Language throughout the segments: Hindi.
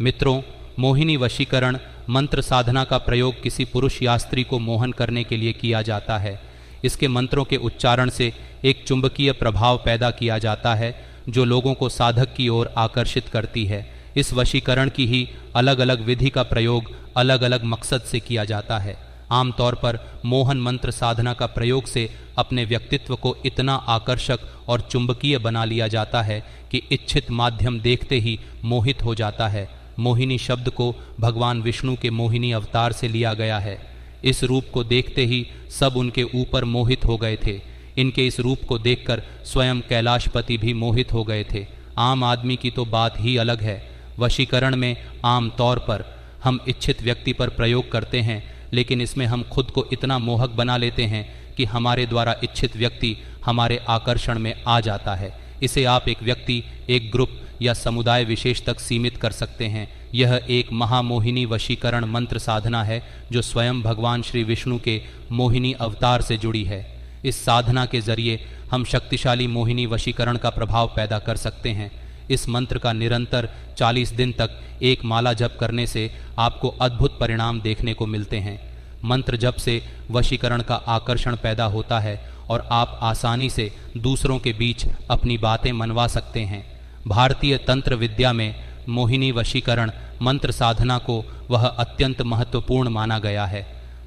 मित्रों, मोहिनी वशीकरण मंत्र साधना का प्रयोग किसी पुरुष या स्त्री को मोहन करने के लिए किया जाता है। इसके मंत्रों के उच्चारण से एक चुंबकीय प्रभाव पैदा किया जाता है जो लोगों को साधक की ओर आकर्षित करती है। इस वशीकरण की ही अलग अलग विधि का प्रयोग अलग अलग मकसद से किया जाता है। आमतौर पर मोहन मंत्र साधना का प्रयोग से अपने व्यक्तित्व को इतना आकर्षक और चुंबकीय बना लिया जाता है कि इच्छित माध्यम देखते ही मोहित हो जाता है। मोहिनी शब्द को भगवान विष्णु के मोहिनी अवतार से लिया गया है। इस रूप को देखते ही सब उनके ऊपर मोहित हो गए थे। इनके इस रूप को देखकर स्वयं कैलाशपति भी मोहित हो गए थे। आम आदमी की तो बात ही अलग है। वशीकरण में आम तौर पर हम इच्छित व्यक्ति पर प्रयोग करते हैं, लेकिन इसमें हम खुद को इतना मोहक बना लेते हैं कि हमारे द्वारा इच्छित व्यक्ति हमारे आकर्षण में आ जाता है। इसे आप एक व्यक्ति, एक ग्रुप या समुदाय विशेष तक सीमित कर सकते हैं। यह एक महामोहिनी वशीकरण मंत्र साधना है जो स्वयं भगवान श्री विष्णु के मोहिनी अवतार से जुड़ी है। इस साधना के जरिए हम शक्तिशाली मोहिनी वशीकरण का प्रभाव पैदा कर सकते हैं। इस मंत्र का निरंतर 40 दिन तक एक माला जप करने से आपको अद्भुत परिणाम देखने को मिलते हैं। मंत्र जप से वशीकरण का आकर्षण पैदा होता है और आप आसानी से दूसरों के बीच अपनी बातें मनवा सकते हैं। भारतीय तंत्र विद्या में मोहिनी वशीकरण मंत्र साधना को वह अत्यंत महत्वपूर्ण माना गया है।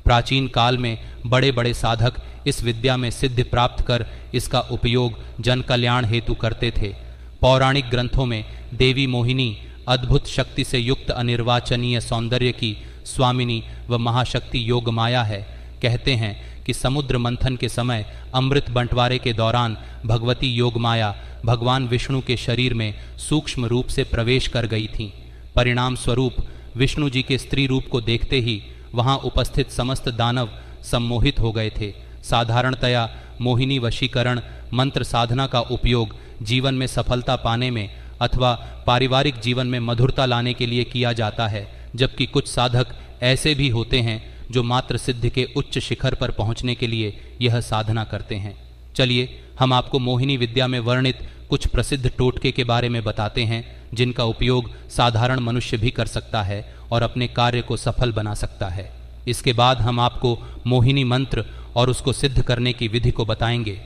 प्राचीन काल में बड़े बड़े साधक इस विद्या में सिद्धि प्राप्त कर इसका उपयोग जन कल्याण हेतु करते थे। पौराणिक ग्रंथों में देवी मोहिनी अद्भुत शक्ति से युक्त अनिर्वाचनीय सौंदर्य की स्वामिनी व महाशक्ति योगमाया है। कहते हैं कि समुद्र मंथन के समय अमृत बंटवारे के दौरान भगवती योगमाया भगवान विष्णु के शरीर में सूक्ष्म रूप से प्रवेश कर गई थीं। परिणाम स्वरूप विष्णु जी के स्त्री रूप को देखते ही वहां उपस्थित समस्त दानव सम्मोहित हो गए थे। साधारणतया मोहिनी वशीकरण मंत्र साधना का उपयोग जीवन में सफलता पाने में अथवा पारिवारिक जीवन में मधुरता लाने के लिए किया जाता है, जबकि कुछ साधक ऐसे भी होते हैं जो मात्र सिद्धि के उच्च शिखर पर पहुंचने के लिए यह साधना करते हैं। चलिए हम आपको मोहिनी विद्या में वर्णित कुछ प्रसिद्ध टोटके के बारे में बताते हैं जिनका उपयोग साधारण मनुष्य भी कर सकता है और अपने कार्य को सफल बना सकता है। इसके बाद हम आपको मोहिनी मंत्र और उसको सिद्ध करने की विधि को बताएंगे।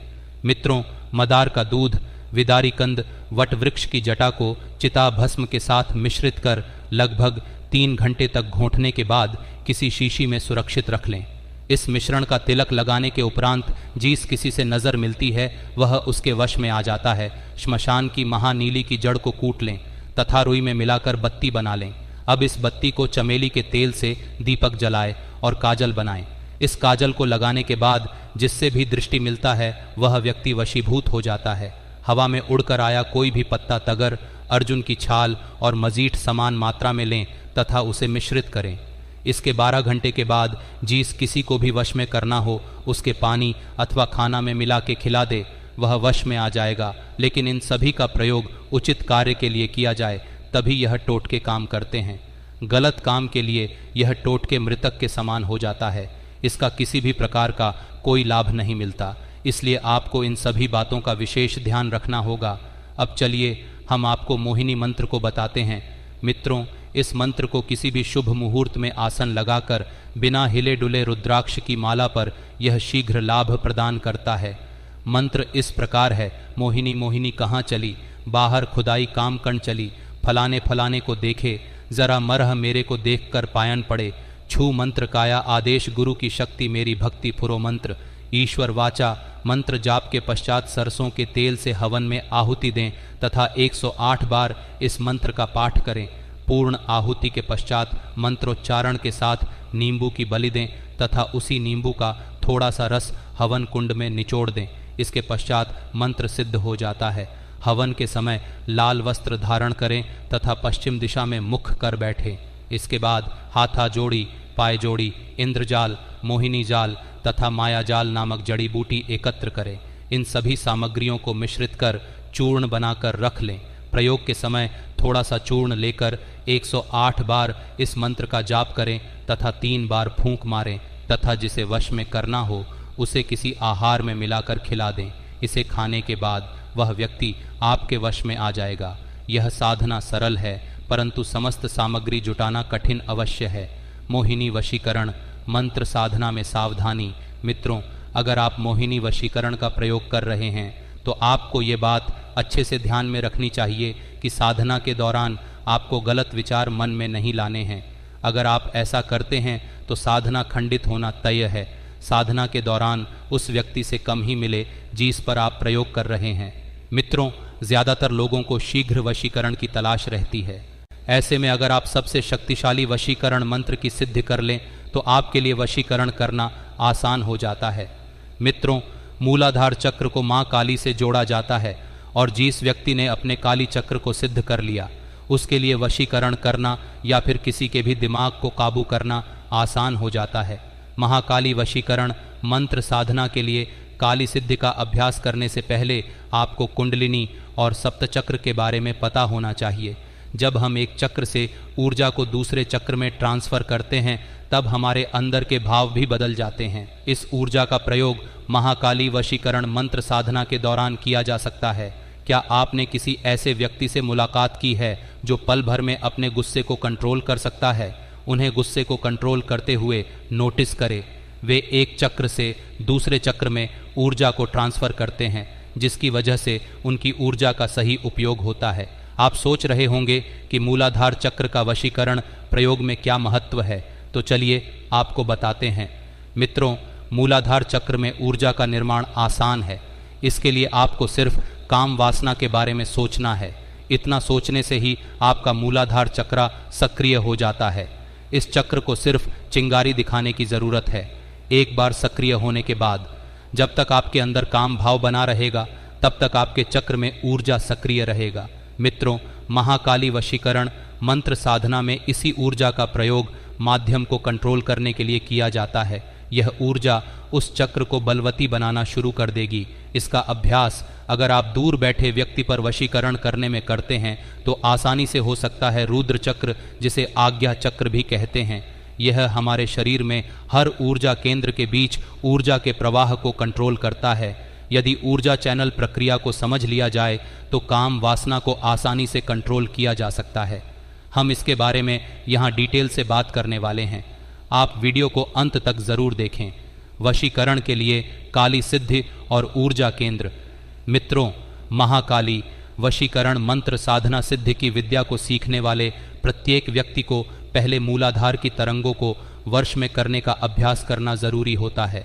मित्रों, मदार का दूध, विदारी कंद, वट वृक्ष की जटा को चिता भस्म के साथ मिश्रित कर लगभग 3 घंटे तक घोंटने के बाद किसी शीशी में सुरक्षित रख लें। इस मिश्रण का तिलक लगाने के उपरांत जिस किसी से नज़र मिलती है वह उसके वश में आ जाता है। श्मशान की महानीली की जड़ को कूट लें तथा रुई में मिलाकर बत्ती बना लें। अब इस बत्ती को चमेली के तेल से दीपक जलाएं और काजल बनाएं। इस काजल को लगाने के बाद जिससे भी दृष्टि मिलता है वह व्यक्ति वशीभूत हो जाता है। हवा में उड़कर आया कोई भी पत्ता, तगर, अर्जुन की छाल और मजीठ समान मात्रा में लें तथा उसे मिश्रित करें। इसके 12 घंटे के बाद जिस किसी को भी वश में करना हो उसके पानी अथवा खाना में मिला के खिला दे, वह वश में आ जाएगा। लेकिन इन सभी का प्रयोग उचित कार्य के लिए किया जाए तभी यह टोटके काम करते हैं। गलत काम के लिए यह टोटके मृतक के समान हो जाता है। इसका किसी भी प्रकार का कोई लाभ नहीं मिलता। इसलिए आपको इन सभी बातों का विशेष ध्यान रखना होगा। अब चलिए हम आपको मोहिनी मंत्र को बताते हैं। मित्रों, इस मंत्र को किसी भी शुभ मुहूर्त में आसन लगाकर बिना हिले डुले रुद्राक्ष की माला पर यह शीघ्र लाभ प्रदान करता है। मंत्र इस प्रकार है। मोहिनी मोहिनी कहाँ चली, बाहर खुदाई काम कण चली, फलाने फलाने को देखे, जरा मरह मेरे को देख कर पायन पड़े, छू मंत्र काया आदेश गुरु की शक्ति मेरी भक्ति फुरो मंत्र। ईश्वर वाचा मंत्र जाप के पश्चात सरसों के तेल से हवन में आहुति दें तथा 108 बार इस मंत्र का पाठ करें। पूर्ण आहुति के पश्चात मंत्रोच्चारण के साथ नींबू की बलि दें तथा उसी नींबू का थोड़ा सा रस हवन कुंड में निचोड़ दें। इसके पश्चात मंत्र सिद्ध हो जाता है। हवन के समय लाल वस्त्र धारण करें तथा पश्चिम दिशा में मुख कर बैठें। इसके बाद हाथा जोड़ी, पाय जोड़ी, इंद्रजाल, मोहिनी जाल तथा मायाजाल नामक जड़ी बूटी एकत्र करें। इन सभी सामग्रियों को मिश्रित कर चूर्ण बनाकर रख लें। प्रयोग के समय थोड़ा सा चूर्ण लेकर 108 बार इस मंत्र का जाप करें तथा 3 बार फूंक मारें तथा जिसे वश में करना हो उसे किसी आहार में मिलाकर खिला दें। इसे खाने के बाद वह व्यक्ति आपके वश में आ जाएगा। यह साधना सरल है परंतु समस्त सामग्री जुटाना कठिन अवश्य है। मोहिनी वशीकरण मंत्र साधना में सावधानी। मित्रों, अगर आप मोहिनी वशीकरण का प्रयोग कर रहे हैं तो आपको ये बात अच्छे से ध्यान में रखनी चाहिए कि साधना के दौरान आपको गलत विचार मन में नहीं लाने हैं। अगर आप ऐसा करते हैं तो साधना खंडित होना तय है। साधना के दौरान उस व्यक्ति से कम ही मिले जिस पर आप प्रयोग कर रहे हैं। मित्रों, ज़्यादातर लोगों को शीघ्र वशीकरण की तलाश रहती है। ऐसे में अगर आप सबसे शक्तिशाली वशीकरण मंत्र की सिद्धि कर लें तो आपके लिए वशीकरण करना आसान हो जाता है। मित्रों, मूलाधार चक्र को माँ काली से जोड़ा जाता है और जिस व्यक्ति ने अपने काली चक्र को सिद्ध कर लिया उसके लिए वशीकरण करना या फिर किसी के भी दिमाग को काबू करना आसान हो जाता है। महाकाली वशीकरण मंत्र साधना के लिए काली सिद्धि का अभ्यास करने से पहले आपको कुंडलिनी और सप्तचक्र के बारे में पता होना चाहिए। जब हम एक चक्र से ऊर्जा को दूसरे चक्र में ट्रांसफ़र करते हैं तब हमारे अंदर के भाव भी बदल जाते हैं। इस ऊर्जा का प्रयोग महाकाली वशीकरण मंत्र साधना के दौरान किया जा सकता है। क्या आपने किसी ऐसे व्यक्ति से मुलाकात की है जो पल भर में अपने गुस्से को कंट्रोल कर सकता है? उन्हें गुस्से को कंट्रोल करते हुए नोटिस करें। वे एक चक्र से दूसरे चक्र में ऊर्जा को ट्रांसफ़र करते हैं, जिसकी वजह से उनकी ऊर्जा का सही उपयोग होता है। आप सोच रहे होंगे कि मूलाधार चक्र का वशीकरण प्रयोग में क्या महत्व है, तो चलिए आपको बताते हैं। मित्रों, मूलाधार चक्र में ऊर्जा का निर्माण आसान है। इसके लिए आपको सिर्फ काम वासना के बारे में सोचना है। इतना सोचने से ही आपका मूलाधार चक्र सक्रिय हो जाता है। इस चक्र को सिर्फ चिंगारी दिखाने की ज़रूरत है। एक बार सक्रिय होने के बाद जब तक आपके अंदर काम भाव बना रहेगा तब तक आपके चक्र में ऊर्जा सक्रिय रहेगा। मित्रों, महाकाली वशीकरण मंत्र साधना में इसी ऊर्जा का प्रयोग माध्यम को कंट्रोल करने के लिए किया जाता है। यह ऊर्जा उस चक्र को बलवती बनाना शुरू कर देगी। इसका अभ्यास अगर आप दूर बैठे व्यक्ति पर वशीकरण करने में करते हैं तो आसानी से हो सकता है। रुद्र चक्र, जिसे आज्ञा चक्र भी कहते हैं, यह हमारे शरीर में हर ऊर्जा केंद्र के बीच ऊर्जा के प्रवाह को कंट्रोल करता है। यदि ऊर्जा चैनल प्रक्रिया को समझ लिया जाए तो काम वासना को आसानी से कंट्रोल किया जा सकता है। हम इसके बारे में यहाँ डिटेल से बात करने वाले हैं। आप वीडियो को अंत तक ज़रूर देखें। वशीकरण के लिए काली सिद्धि और ऊर्जा केंद्र। मित्रों, महाकाली वशीकरण मंत्र साधना सिद्धि की विद्या को सीखने वाले प्रत्येक व्यक्ति को पहले मूलाधार की तरंगों को वर्ष में करने का अभ्यास करना ज़रूरी होता है।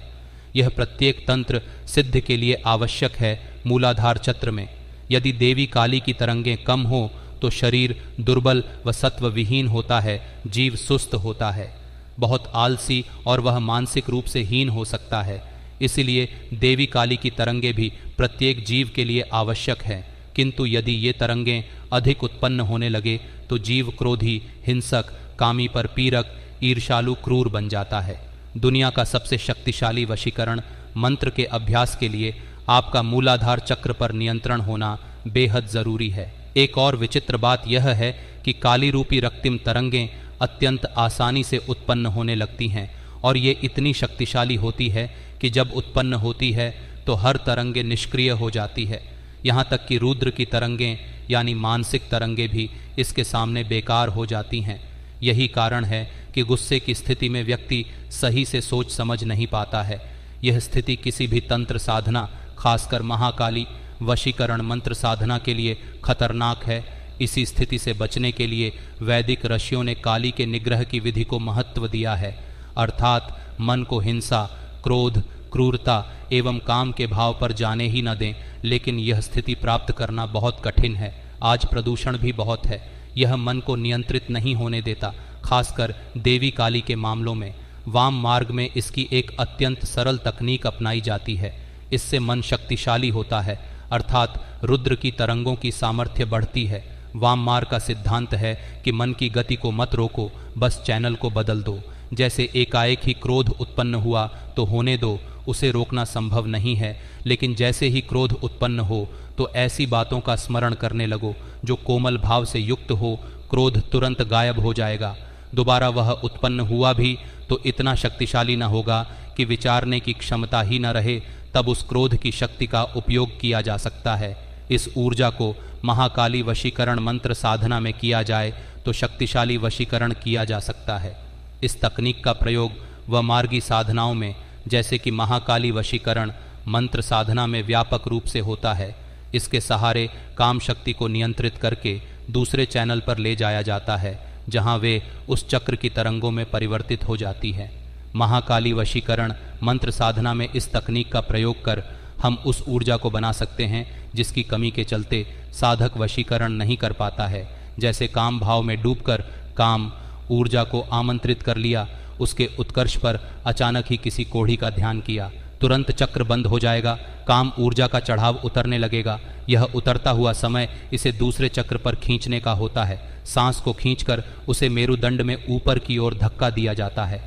यह प्रत्येक तंत्र सिद्ध के लिए आवश्यक है। मूलाधार चक्र में यदि देवी काली की तरंगें कम हो तो शरीर दुर्बल व सत्व विहीन होता है, जीव सुस्त होता है, बहुत आलसी और वह मानसिक रूप से हीन हो सकता है। इसलिए देवी काली की तरंगें भी प्रत्येक जीव के लिए आवश्यक है। किंतु यदि ये तरंगें अधिक उत्पन्न होने लगे तो जीव क्रोधी, हिंसक, कामी पर पीरक, ईर्ष्यालु, क्रूर बन जाता है। दुनिया का सबसे शक्तिशाली वशीकरण मंत्र के अभ्यास के लिए आपका मूलाधार चक्र पर नियंत्रण होना बेहद ज़रूरी है। एक और विचित्र बात यह है कि काली रूपी रक्तिम तरंगें अत्यंत आसानी से उत्पन्न होने लगती हैं और ये इतनी शक्तिशाली होती है कि जब उत्पन्न होती है तो हर तरंगें निष्क्रिय हो जाती है। यहाँ तक कि रुद्र की तरंगें यानी मानसिक तरंगें भी इसके सामने बेकार हो जाती हैं। यही कारण है कि गुस्से की स्थिति में व्यक्ति सही से सोच समझ नहीं पाता है। यह स्थिति किसी भी तंत्र साधना, खासकर महाकाली वशीकरण मंत्र साधना के लिए खतरनाक है। इसी स्थिति से बचने के लिए वैदिक ऋषियों ने काली के निग्रह की विधि को महत्व दिया है, अर्थात मन को हिंसा, क्रोध, क्रूरता एवं काम के भाव पर जाने ही न दें। लेकिन यह स्थिति प्राप्त करना बहुत कठिन है। आज प्रदूषण भी बहुत है, यह मन को नियंत्रित नहीं होने देता, खासकर देवी काली के मामलों में। वाम मार्ग में इसकी एक अत्यंत सरल तकनीक अपनाई जाती है। इससे मन शक्तिशाली होता है, अर्थात रुद्र की तरंगों की सामर्थ्य बढ़ती है। वाम मार्ग का सिद्धांत है कि मन की गति को मत रोको, बस चैनल को बदल दो। जैसे एकाएक ही क्रोध उत्पन्न हुआ तो होने दो, उसे रोकना संभव नहीं है। लेकिन जैसे ही क्रोध उत्पन्न हो तो ऐसी बातों का स्मरण करने लगो जो कोमल भाव से युक्त हो, क्रोध तुरंत गायब हो जाएगा। दोबारा वह उत्पन्न हुआ भी तो इतना शक्तिशाली न होगा कि विचारने की क्षमता ही न रहे, तब उस क्रोध की शक्ति का उपयोग किया जा सकता है। इस ऊर्जा को महाकाली वशीकरण मंत्र साधना में किया जाए तो शक्तिशाली वशीकरण किया जा सकता है। इस तकनीक का प्रयोग व मार्गी साधनाओं में जैसे कि महाकाली वशीकरण मंत्र साधना में व्यापक रूप से होता है। इसके सहारे काम शक्ति को नियंत्रित करके दूसरे चैनल पर ले जाया जाता है जहां वे उस चक्र की तरंगों में परिवर्तित हो जाती है। महाकाली वशीकरण मंत्र साधना में इस तकनीक का प्रयोग कर हम उस ऊर्जा को बना सकते हैं जिसकी कमी के चलते साधक वशीकरण नहीं कर पाता है। जैसे काम भाव में डूबकर काम ऊर्जा को आमंत्रित कर लिया, उसके उत्कर्ष पर अचानक ही किसी कोढ़ी का ध्यान किया, तुरंत चक्र बंद हो जाएगा, काम ऊर्जा का चढ़ाव उतरने लगेगा। यह उतरता हुआ समय इसे दूसरे चक्र पर खींचने का होता है। सांस को खींचकर उसे मेरुदंड में ऊपर की ओर धक्का दिया जाता है।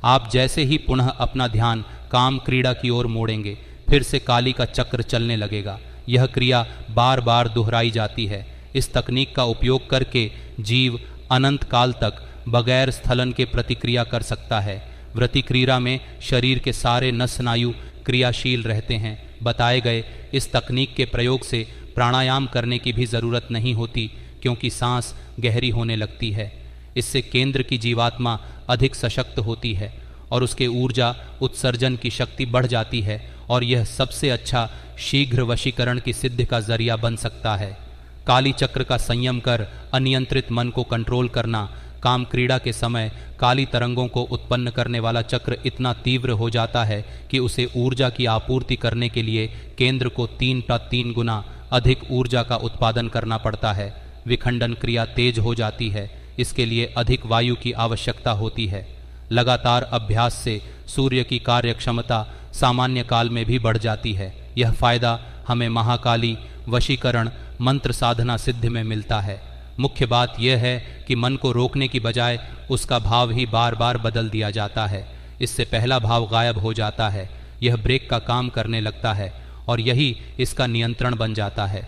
आप जैसे ही पुनः अपना ध्यान काम क्रीड़ा की ओर मोड़ेंगे, फिर से काली का चक्र चलने लगेगा। यह क्रिया बार बार दोहराई जाती है। इस तकनीक का उपयोग करके जीव अनंत काल तक बगैर स्थलन के प्रतिक्रिया कर सकता है। व्रति क्रीड़ा में शरीर के सारे नस स्नायु क्रियाशील रहते हैं। बताए गए इस तकनीक के प्रयोग से प्राणायाम करने की भी ज़रूरत नहीं होती, क्योंकि सांस गहरी होने लगती है। इससे केंद्र की जीवात्मा अधिक सशक्त होती है और उसके ऊर्जा उत्सर्जन की शक्ति बढ़ जाती है, और यह सबसे अच्छा शीघ्र वशीकरण की सिद्धि का जरिया बन सकता है। काली चक्र का संयम कर अनियंत्रित मन को कंट्रोल करना। काम क्रीड़ा के समय काली तरंगों को उत्पन्न करने वाला चक्र इतना तीव्र हो जाता है कि उसे ऊर्जा की आपूर्ति करने के लिए केंद्र को 3 गुना अधिक ऊर्जा का उत्पादन करना पड़ता है। विखंडन क्रिया तेज हो जाती है। इसके लिए अधिक वायु की आवश्यकता होती है। लगातार अभ्यास से सूर्य की कार्य क्षमता सामान्य काल में भी बढ़ जाती है। यह फायदा हमें महाकाली वशीकरण मंत्र साधना सिद्धि में मिलता है। मुख्य बात यह है कि मन को रोकने की बजाय उसका भाव ही बार बार बदल दिया जाता है। इससे पहला भाव गायब हो जाता है। यह ब्रेक का काम करने लगता है और यही इसका नियंत्रण बन जाता है।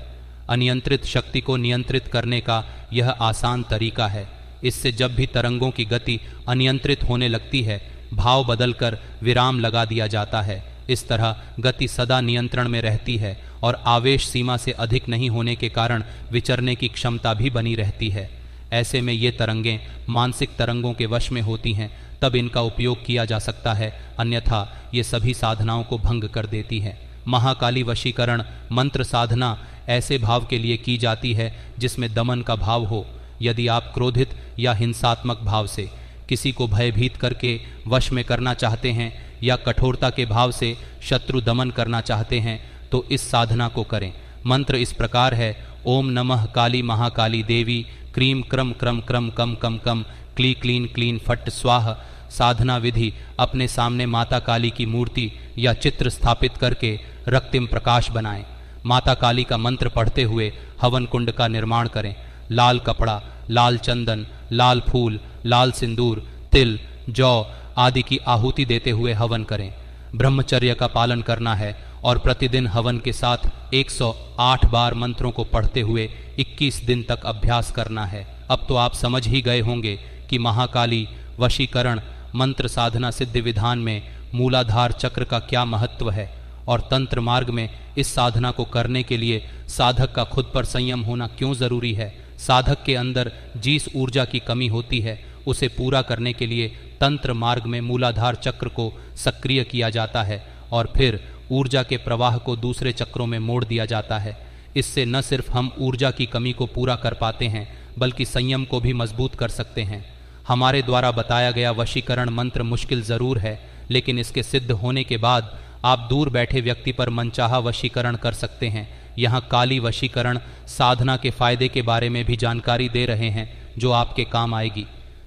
अनियंत्रित शक्ति को नियंत्रित करने का यह आसान तरीका है। इससे जब भी तरंगों की गति अनियंत्रित होने लगती है, भाव बदलकर विराम लगा दिया जाता है। इस तरह गति सदा नियंत्रण में रहती है और आवेश सीमा से अधिक नहीं होने के कारण विचरने की क्षमता भी बनी रहती है। ऐसे में ये तरंगें मानसिक तरंगों के वश में होती हैं, तब इनका उपयोग किया जा सकता है, अन्यथा ये सभी साधनाओं को भंग कर देती है। महाकाली वशीकरण मंत्र साधना ऐसे भाव के लिए की जाती है जिसमें दमन का भाव हो। यदि आप क्रोधित या हिंसात्मक भाव से किसी को भयभीत करके वश में करना चाहते हैं या कठोरता के भाव से शत्रु दमन करना चाहते हैं तो इस साधना को करें। मंत्र इस प्रकार है: ओम नमः काली महाकाली देवी क्रीम क्रम क्रम क्रम कम कम कम क्ली क्लीन क्लीन फट स्वाहा। साधना विधि: अपने सामने माता काली की मूर्ति या चित्र स्थापित करके रक्तिम प्रकाश बनाएं। माता काली का मंत्र पढ़ते हुए हवन कुंड का निर्माण करें। लाल कपड़ा, लाल चंदन, लाल फूल, लाल सिंदूर, तिल, जौ आदि की आहुति देते हुए हवन करें। ब्रह्मचर्य का पालन करना है और प्रतिदिन हवन के साथ 108 बार मंत्रों को पढ़ते हुए 21 दिन तक अभ्यास करना है। अब तो आप समझ ही गए होंगे कि महाकाली वशीकरण मंत्र साधना सिद्धि विधान में मूलाधार चक्र का क्या महत्व है, और तंत्र मार्ग में इस साधना को करने के लिए साधक का खुद पर संयम होना क्यों जरूरी है। साधक के अंदर जिस ऊर्जा की कमी होती है उसे पूरा करने के लिए तंत्र मार्ग में मूलाधार चक्र को सक्रिय किया जाता है और फिर ऊर्जा के प्रवाह को दूसरे चक्रों में मोड़ दिया जाता है। इससे न सिर्फ हम ऊर्जा की कमी को पूरा कर पाते हैं बल्कि संयम को भी मजबूत कर सकते हैं। हमारे द्वारा बताया गया वशीकरण मंत्र मुश्किल ज़रूर है, लेकिन इसके सिद्ध होने के बाद आप दूर बैठे व्यक्ति पर मनचाहा वशीकरण कर सकते हैं। यहाँ काली वशीकरण साधना के फायदे के बारे में भी जानकारी दे रहे हैं जो आपके काम आएगी।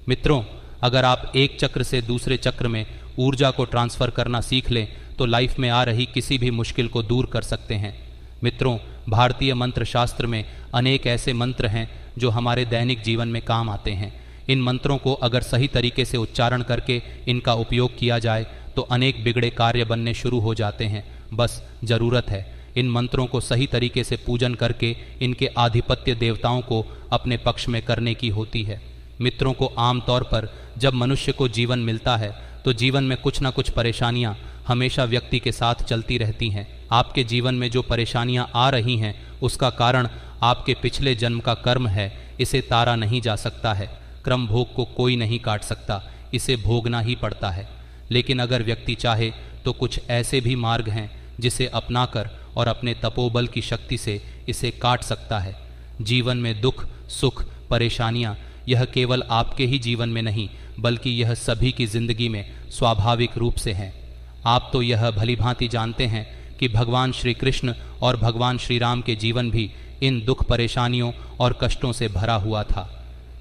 मित्रों, अगर आप एक चक्र से दूसरे चक्र में ऊर्जा को ट्रांसफ़र करना सीख लें तो लाइफ में आ रही किसी भी मुश्किल को दूर कर सकते हैं। मित्रों, भारतीय मंत्र शास्त्र में अनेक ऐसे मंत्र हैं जो हमारे दैनिक जीवन में काम आते हैं। इन मंत्रों को अगर सही तरीके से उच्चारण करके इनका उपयोग किया जाए तो अनेक बिगड़े कार्य बनने शुरू हो जाते हैं। बस ज़रूरत है इन मंत्रों को सही तरीके से पूजन करके इनके आधिपत्य देवताओं को अपने पक्ष में करने की होती है। मित्रों को आमतौर पर जब मनुष्य को जीवन मिलता है तो जीवन में कुछ ना कुछ परेशानियां हमेशा व्यक्ति के साथ चलती रहती हैं। आपके जीवन में जो परेशानियां आ रही हैं उसका कारण आपके पिछले जन्म का कर्म है, इसे तारा नहीं जा सकता है। क्रम भोग को कोई नहीं काट सकता, इसे भोगना ही पड़ता है। लेकिन अगर व्यक्ति चाहे तो कुछ ऐसे भी मार्ग हैं जिसे अपनाकर और अपने तपोबल की शक्ति से इसे काट सकता है। जीवन में दुख, सुख, परेशानियां यह केवल आपके ही जीवन में नहीं बल्कि यह सभी की जिंदगी में स्वाभाविक रूप से हैं। आप तो यह भलीभांति जानते हैं कि भगवान श्री कृष्ण और भगवान श्री राम के जीवन भी इन दुख, परेशानियों और कष्टों से भरा हुआ था।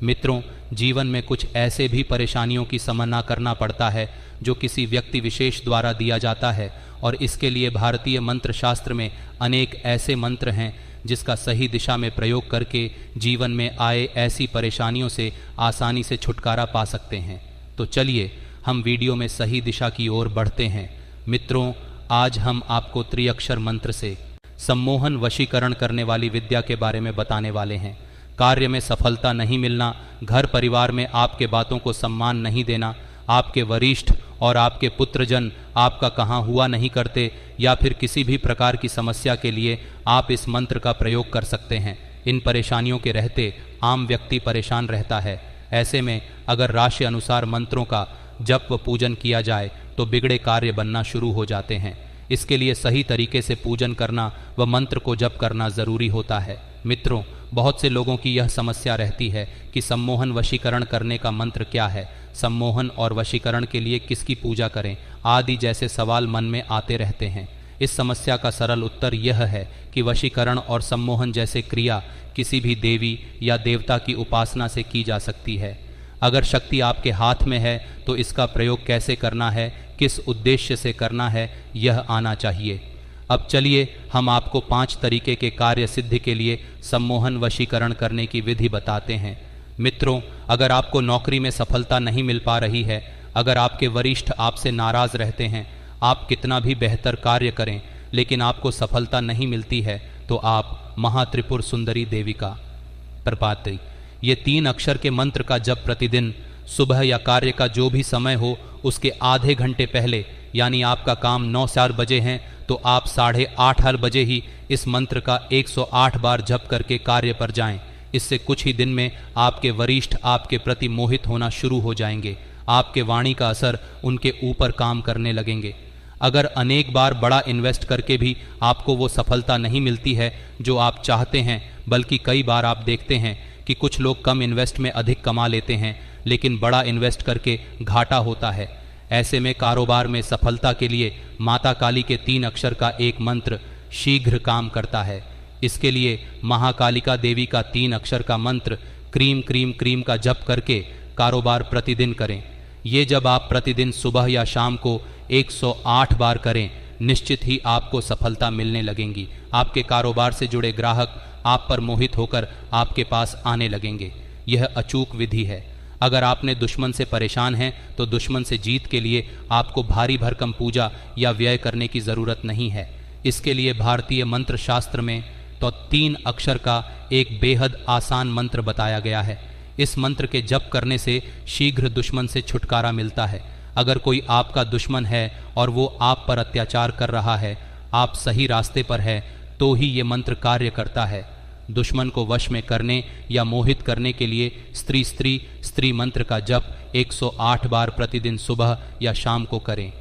मित्रों, जीवन में कुछ ऐसे भी परेशानियों की सामना करना पड़ता है जो किसी व्यक्ति विशेष द्वारा दिया जाता है, और इसके लिए भारतीय मंत्र शास्त्र में अनेक ऐसे मंत्र हैं जिसका सही दिशा में प्रयोग करके जीवन में आए ऐसी परेशानियों से आसानी से छुटकारा पा सकते हैं। तो चलिए हम वीडियो में सही दिशा की ओर बढ़ते हैं। मित्रों, आज हम आपको त्रिअक्षर मंत्र से सम्मोहन वशीकरण करने वाली विद्या के बारे में बताने वाले हैं। कार्य में सफलता नहीं मिलना, घर परिवार में आपके बातों को सम्मान नहीं देना, आपके वरिष्ठ और आपके पुत्रजन आपका कहाँ हुआ नहीं करते, या फिर किसी भी प्रकार की समस्या के लिए आप इस मंत्र का प्रयोग कर सकते हैं। इन परेशानियों के रहते आम व्यक्ति परेशान रहता है। ऐसे में अगर राशि अनुसार मंत्रों का जप व पूजन किया जाए तो बिगड़े कार्य बनना शुरू हो जाते हैं। इसके लिए सही तरीके से पूजन करना व मंत्र को जप करना ज़रूरी होता है। मित्रों, बहुत से लोगों की यह समस्या रहती है कि सम्मोहन वशीकरण करने का मंत्र क्या है, सम्मोहन और वशीकरण के लिए किसकी पूजा करें आदि जैसे सवाल मन में आते रहते हैं। इस समस्या का सरल उत्तर यह है कि वशीकरण और सम्मोहन जैसे क्रिया किसी भी देवी या देवता की उपासना से की जा सकती है। अगर शक्ति आपके हाथ में है तो इसका प्रयोग कैसे करना है, किस उद्देश्य से करना है, यह आना चाहिए। अब चलिए हम आपको 5 तरीके के कार्य सिद्धि के लिए सम्मोहन वशीकरण करने की विधि बताते हैं। मित्रों, अगर आपको नौकरी में सफलता नहीं मिल पा रही है, अगर आपके वरिष्ठ आपसे नाराज़ रहते हैं, आप कितना भी बेहतर कार्य करें लेकिन आपको सफलता नहीं मिलती है, तो आप महात्रिपुर सुंदरी देविका प्रपात्री ये 3 अक्षर के मंत्र का जप प्रतिदिन सुबह या कार्य का जो भी समय हो उसके आधे घंटे पहले, यानी आपका काम 9-4 बजे हैं तो आप 8:30 बजे ही इस मंत्र का 108 बार जप करके कार्य पर जाएं। इससे कुछ ही दिन में आपके वरिष्ठ आपके प्रति मोहित होना शुरू हो जाएंगे। आपके वाणी का असर उनके ऊपर काम करने लगेंगे। अगर अनेक बार बड़ा इन्वेस्ट करके भी आपको वो सफलता नहीं मिलती है जो आप चाहते हैं, बल्कि कई बार आप देखते हैं कि कुछ लोग कम इन्वेस्ट में अधिक कमा लेते हैं लेकिन बड़ा इन्वेस्ट करके घाटा होता है। ऐसे में कारोबार में सफलता के लिए माता काली के 3 अक्षर का एक मंत्र शीघ्र काम करता है। इसके लिए महाकालिका देवी का 3 अक्षर का मंत्र क्रीम क्रीम क्रीम का जप करके कारोबार प्रतिदिन करें। ये जब आप प्रतिदिन सुबह या शाम को 108 बार करें, निश्चित ही आपको सफलता मिलने लगेंगी। आपके कारोबार से जुड़े ग्राहक आप पर मोहित होकर आपके पास आने लगेंगे। यह अचूक विधि है। अगर आपने दुश्मन से परेशान हैं तो दुश्मन से जीत के लिए आपको भारी भरकम पूजा या व्यय करने की ज़रूरत नहीं है। इसके लिए भारतीय मंत्र शास्त्र में तो 3 अक्षर का एक बेहद आसान मंत्र बताया गया है। इस मंत्र के जप करने से शीघ्र दुश्मन से छुटकारा मिलता है। अगर कोई आपका दुश्मन है और वो आप पर अत्याचार कर रहा है, आप सही रास्ते पर है तो ही ये मंत्र कार्य करता है। दुश्मन को वश में करने या मोहित करने के लिए स्त्री मंत्र का जप 108 बार प्रतिदिन सुबह या शाम को करें।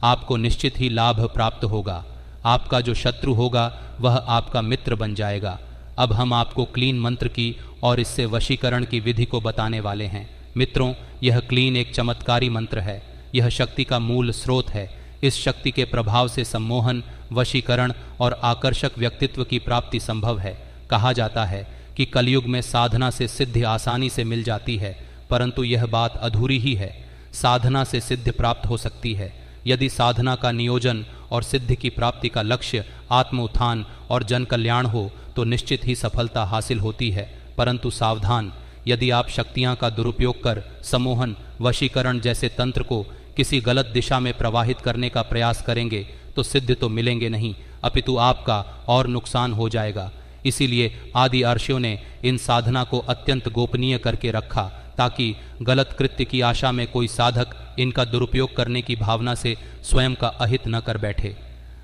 आपको निश्चित ही लाभ प्राप्त होगा। आपका जो शत्रु होगा वह आपका मित्र बन जाएगा। अब हम आपको क्लीन मंत्र की और इससे वशीकरण की विधि को बताने वाले हैं। मित्रों, यह क्लीन एक चमत्कारी मंत्र है। यह शक्ति का मूल स्रोत है। इस शक्ति के प्रभाव से सम्मोहन, वशीकरण और आकर्षक व्यक्तित्व की प्राप्ति संभव है। कहा जाता है कि कलयुग में साधना से सिद्धि आसानी से मिल जाती है, परंतु यह बात अधूरी ही है। साधना से सिद्धि प्राप्त हो सकती है। यदि साधना का नियोजन और सिद्धि की प्राप्ति का लक्ष्य आत्म उत्थान और जन कल्याण हो तो निश्चित ही सफलता हासिल होती है। परंतु सावधान, यदि आप शक्तियां का दुरुपयोग कर सम्मोहन, वशीकरण जैसे तंत्र को किसी गलत दिशा में प्रवाहित करने का प्रयास करेंगे तो सिद्ध तो मिलेंगे नहीं, अपितु आपका और नुकसान हो जाएगा। इसीलिए आदि अर्षियों ने इन साधना को अत्यंत गोपनीय करके रखा ताकि गलत कृत्य की आशा में कोई साधक इनका दुरुपयोग करने की भावना से स्वयं का अहित न कर बैठे।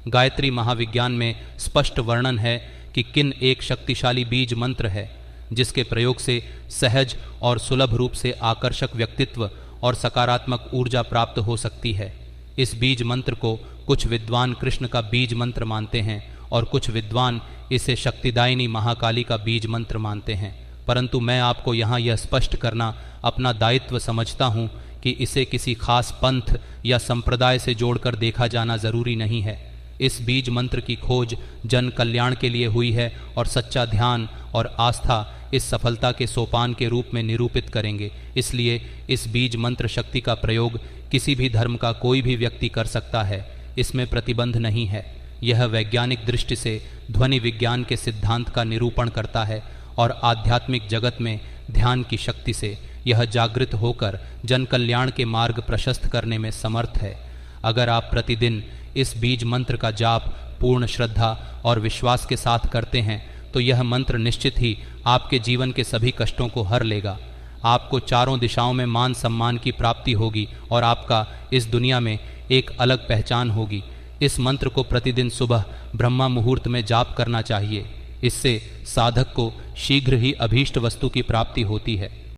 गायत्री महाविज्ञान में स्पष्ट वर्णन है कि किन एक शक्तिशाली बीज मंत्र है जिसके प्रयोग से सहज और सुलभ रूप से आकर्षक व्यक्तित्व और सकारात्मक ऊर्जा प्राप्त हो सकती है। इस बीज मंत्र को कुछ विद्वान कृष्ण का बीज मंत्र मानते हैं और कुछ विद्वान इसे शक्तिदायिनी महाकाली का बीज मंत्र मानते हैं, परंतु मैं आपको यहाँ यह स्पष्ट करना अपना दायित्व समझता हूँ कि इसे किसी खास पंथ या संप्रदाय से जोड़कर देखा जाना जरूरी नहीं है। इस बीज मंत्र की खोज जन कल्याण के लिए हुई है और सच्चा ध्यान और आस्था इस सफलता के सोपान के रूप में निरूपित करेंगे। इसलिए इस बीज मंत्र शक्ति का प्रयोग किसी भी धर्म का कोई भी व्यक्ति कर सकता है, इसमें प्रतिबंध नहीं है। यह वैज्ञानिक दृष्टि से ध्वनि विज्ञान के सिद्धांत का निरूपण करता है और आध्यात्मिक जगत में ध्यान की शक्ति से यह जागृत होकर जन कल्याण के मार्ग प्रशस्त करने में समर्थ है। अगर आप प्रतिदिन इस बीज मंत्र का जाप पूर्ण श्रद्धा और विश्वास के साथ करते हैं तो यह मंत्र निश्चित ही आपके जीवन के सभी कष्टों को हर लेगा। आपको चारों दिशाओं में मान सम्मान की प्राप्ति होगी और आपका इस दुनिया में एक अलग पहचान होगी। इस मंत्र को प्रतिदिन सुबह ब्रह्मा मुहूर्त में जाप करना चाहिए। इससे साधक को शीघ्र ही अभीष्ट वस्तु की प्राप्ति होती है।